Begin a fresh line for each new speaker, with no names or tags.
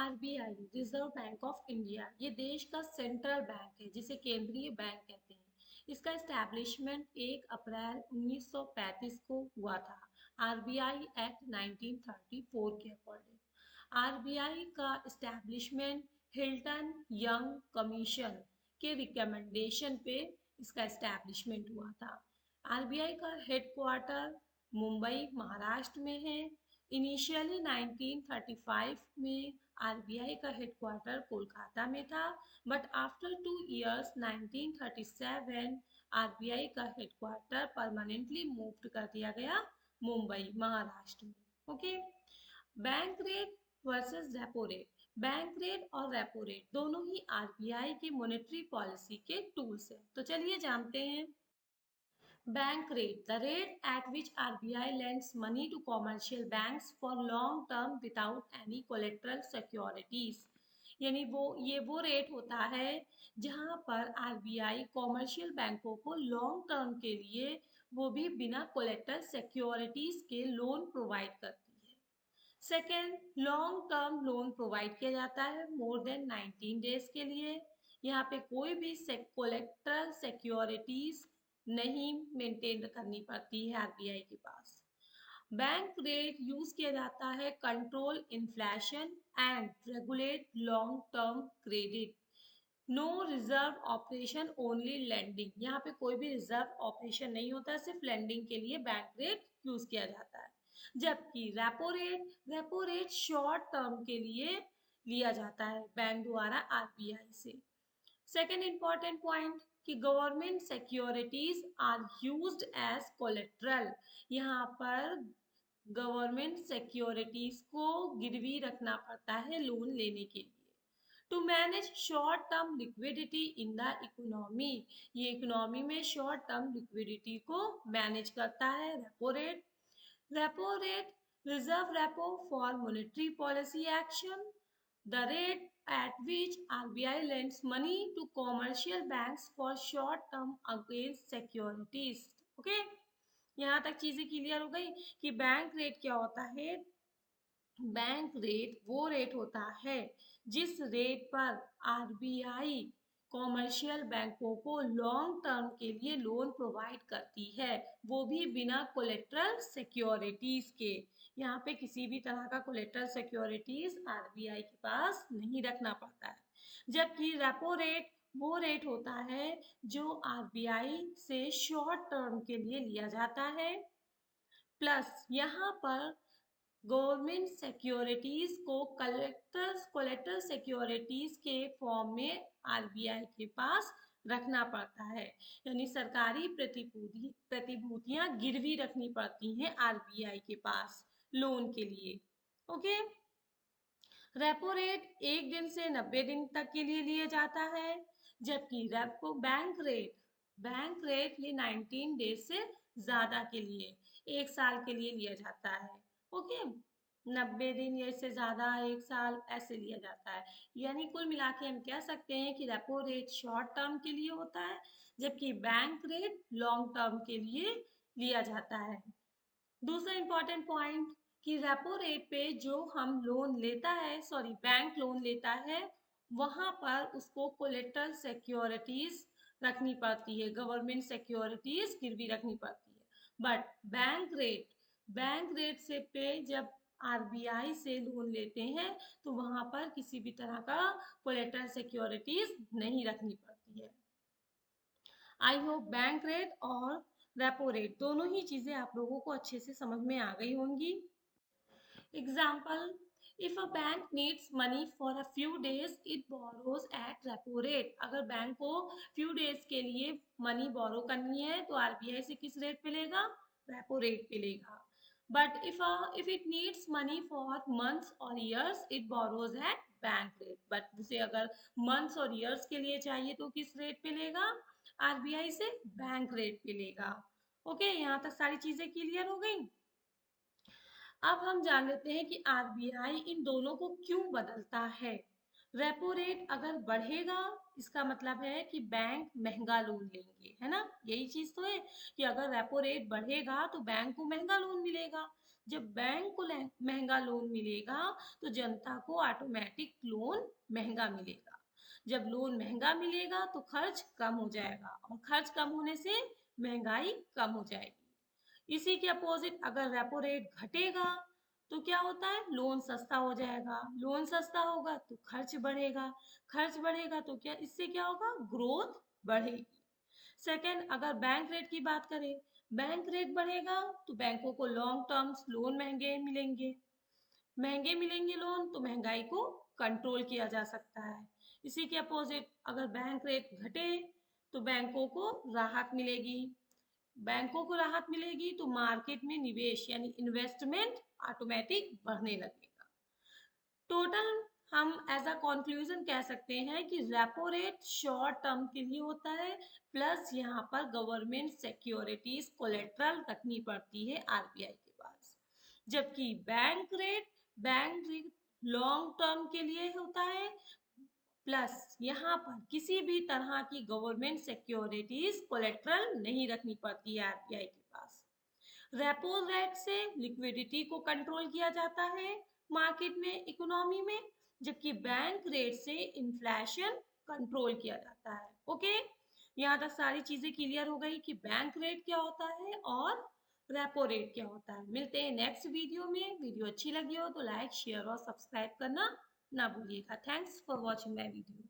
RBI reserve bank of India ये देश का सेंट्रल बैंक है जिसे केंद्रीय बैंक कहते हैं। इसका एस्टैब्लिशमेंट 1 अप्रैल 1935 को हुआ था। आरबीआई एक्ट 1934 के अकॉर्डिंग आरबीआई का एस्टैब्लिशमेंट हिल्टन यंग कमीशन के रिकमेंडेशन पे इसका एस्टैब्लिशमेंट हुआ था। आरबीआई का हेडक्वार्टर मुंबई महाराष्ट्र में है। इनिशियली 1935 में आरबीआई का हेडक्वार्टर कोलकाता में था, बट आफ्टर 2 इयर्स 1937 आरबीआई का हेडक्वार्टर परमानेंटली मूव्ड कर दिया गया मुंबई महाराष्ट्र में। Okay, bank rate versus repo rate. Bank rate और रेपो रेट दोनों ही आरबीआई की मॉनेटरी पॉलिसी के टूल्स हैं। तो चलिए जानते हैं। Bank rate, the rate at which RBI lends money to commercial banks for long term without any collateral securities। यानी वो रेट होता है जहां पर आरबीआई कॉमर्शियल बैंकों को लॉन्ग टर्म के लिए वो भी बिना कोलेट्रल सिक्योरिटीज के लोन प्रोवाइड करती है। Second, long term loan provide किया जाता है मोर देन 19 डेज के लिए। यहाँ पे कोई भी कोलेट्रल सिक्योरिटीज नहीं मेंटेन करनी पड़ती है आरबीआई के पास। बैंक रेट यूज किया जाता है control inflation and regulate long term credit. No reserve operation only lending, यहाँ पे कोई भी रिजर्व ऑपरेशन नहीं होता, सिर्फ लैंडिंग के लिए बैंक रेट यूज किया जाता है। जबकि रेपो रेट शॉर्ट टर्म के लिए लिया जाता है बैंक द्वारा आरबीआई से। सेकेंड इंपॉर्टेंट पॉइंट कि government securities are used as collateral. यहाँ पर गवर्नमेंट सिक्योरिटीज को गिरवी रखना पड़ता है लोन लेने के लिए। To manage short term liquidity in the economy, ये इकोनॉमी में शॉर्ट टर्म लिक्विडिटी को मैनेज करता है repo rate reserve repo for monetary policy action. The rate at which RBI lends money to commercial banks for short term against securities। Okay, यहाँ तक चीजें clear हो गई कि बैंक रेट क्या होता है। बैंक रेट वो रेट होता है जिस रेट पर आरबीआई कॉमर्शियल बैंकों को लॉन्ग टर्म के लिए लोन प्रोवाइड करती है, वो भी बिना कोलेट्रल सिक्योरिटीज के। यहाँ पे किसी भी तरह का कोलेट्रल सिक्योरिटीज आरबीआई के पास नहीं रखना पड़ता है। जबकि रेपो रेट वो रेट होता है जो आरबीआई से शॉर्ट टर्म के लिए लिया जाता है। प्लस यहाँ पर गवर्नमेंट सिक्योरिटीज को कोलेट्रल सिक्योरिटीज के फॉर्म में आरबीआई के पास रखना पड़ता है, यानी सरकारी प्रतिभूतियां गिरवी रखनी पड़ती हैं आरबीआई के पास लोन के लिए। ओके, रेपो रेट 1 दिन से 90 दिन तक के लिए लिया जाता है, जबकि रेपो बैंक रेट ये 19 डेज से ज्यादा के लिए 1 साल के लिए लिया जाता है। ओके, 90 दिन या इससे ज्यादा 1 साल ऐसे लिया जाता है। यानी कुल मिला के हम कह सकते हैं कि रेपो रेट शॉर्ट टर्म के लिए होता है, जबकि बैंक रेट लॉन्ग टर्म के लिए लिया जाता है। दूसरा इंपॉर्टेंट पॉइंट कि रेपो रेट पे जो हम लोन लेता है, सॉरी बैंक लोन लेता है, वहां पर उसको कोलेट्रल सिक्योरिटीज रखनी पड़ती है, गवर्नमेंट सिक्योरिटीज गिरवी रखनी पड़ती है। बट बैंक रेट से पे जब आरबीआई से लोन लेते हैं तो वहां पर किसी भी तरह का कोलेट्रल सिक्योरिटीज नहीं रखनी पड़ती है। आई होप बैंक रेट और रेपो रेट दोनों ही चीजें आप लोगों को अच्छे से समझ में आ गई होंगी। Example, if a bank needs money for a few days it borrows at repo rate. अगर बैंक को फ्यू डेज के लिए मनी बोरो करनी है तो आरबीआई से किस रेट पे लेगा? रेपो रेट पे लेगा। But if it needs money for months और years it borrows at bank rate. But उसे अगर मंथ्स और ईयर्स के लिए चाहिए तो किस रेट पे लेगा? आरबीआई से बैंक रेट पे लेगा। ओके, यहाँ तक सारी चीजें क्लियर हो गई। अब हम जान लेते हैं कि आरबीआई इन दोनों को क्यों बदलता है। रेपो रेट अगर बढ़ेगा इसका मतलब है कि बैंक महंगा लोन लेंगे, है ना? यही चीज तो है कि अगर रेपो रेट बढ़ेगा तो बैंक को महंगा लोन मिलेगा। जब बैंक को महंगा लोन मिलेगा तो जनता को ऑटोमेटिक लोन महंगा मिलेगा। जब लोन महंगा मिलेगा तो खर्च कम हो जाएगा और खर्च कम होने से महंगाई कम हो जाएगी। इसी के अपोजिट अगर रेपो रेट घटेगा तो क्या होता है, लोन सस्ता हो जाएगा, लोन सस्ता होगा तो खर्च बढ़ेगा, खर्च बढ़ेगा तो क्या इससे क्या होगा, ग्रोथ बढ़ेगी। सेकंड, अगर बैंक रेट की बात करें, बैंक रेट बढ़ेगा तो बैंकों को लॉन्ग टर्म्स लोन महंगे मिलेंगे, महंगे मिलेंगे लोन तो महंगाई को कंट्रोल किया जा सकता है। इसी के अपोजिट अगर बैंक रेट घटे तो बैंकों को राहत मिलेगी, बैंकों को राहत मिलेगी तो मार्केट में निवेश यानी इन्वेस्टमेंट ऑटोमेटिक बढ़ने लगेगा। टोटल हम एज अ कंक्लूजन कह सकते हैं कि रेपो रेट शॉर्ट टर्म के लिए होता है, प्लस यहाँ पर गवर्नमेंट सिक्योरिटीज कोलेट्रल रखनी पड़ती है आरबीआई के पास। जबकि बैंक रेट लॉन्ग टर्म के लिए होता है, प्लस यहाँ पर किसी भी तरह की गवर्नमेंट सिक्योरिटीज कोलेट्रल नहीं रखनी पड़ती है आरबीआई के पास। रेपो रेट से लिक्विडिटी को कंट्रोल किया जाता है मार्केट में, इकोनॉमी में, जबकि बैंक रेट से इन्फ्लेशन कंट्रोल किया जाता है। ओके, यहाँ तक सारी चीजें क्लियर हो गई कि बैंक रेट क्या होता है और रेपो रेट क्या होता है। मिलते हैं नेक्स्ट वीडियो में। वीडियो अच्छी लगी हो तो लाइक शेयर और सब्सक्राइब करना ना भूलिएगा। Thanks for watching my video.